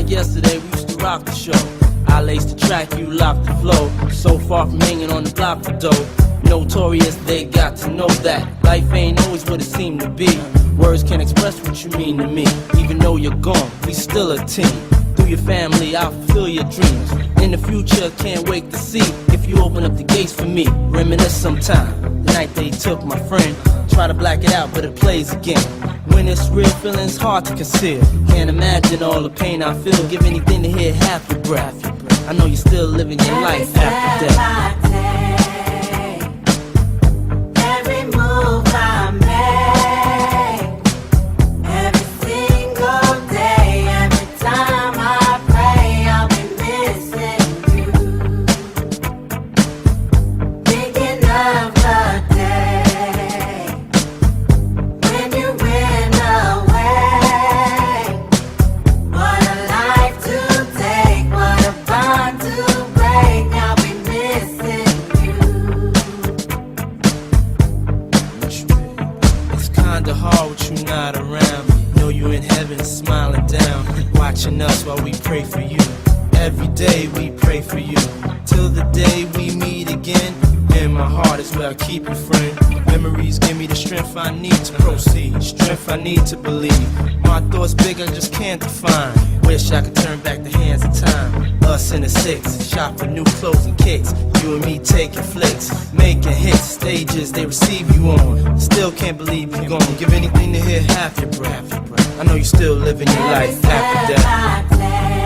like yesterday, we used to rock the show. I laced the track, you locked the flow. So far from hanging on the block for dough. Notorious, they got to know that life ain't always what it seemed to be. Words can't express what you mean to me. Even though you're gone, we still a team. Through your family, I'll fulfill your dreams. In the future, can't wait to see if you open up the gates for me. Reminisce sometime, the night they took my friend. Try to black it out, but it plays again. When it's real, feeling's hard to conceal. Can't imagine all the pain I feel. Give anything to hear half your breath. I know you're still living your life after death. Kinda hard with you not around. Know you in heaven smiling down, watching us while we pray for you. Every day we pray for you, till the day we meet again. In my heart is where I keep you, friend. Memories give me the strength I need to proceed, strength I need to believe. My thoughts big, I just can't define. Wish I could turn back the hands of time. Us in the six, shop for new clothes and kicks. You and me taking flicks, making hits, stages they receive you on. Still can't believe you're gone. Give anything to hear half your breath. I know you're still living your life after death.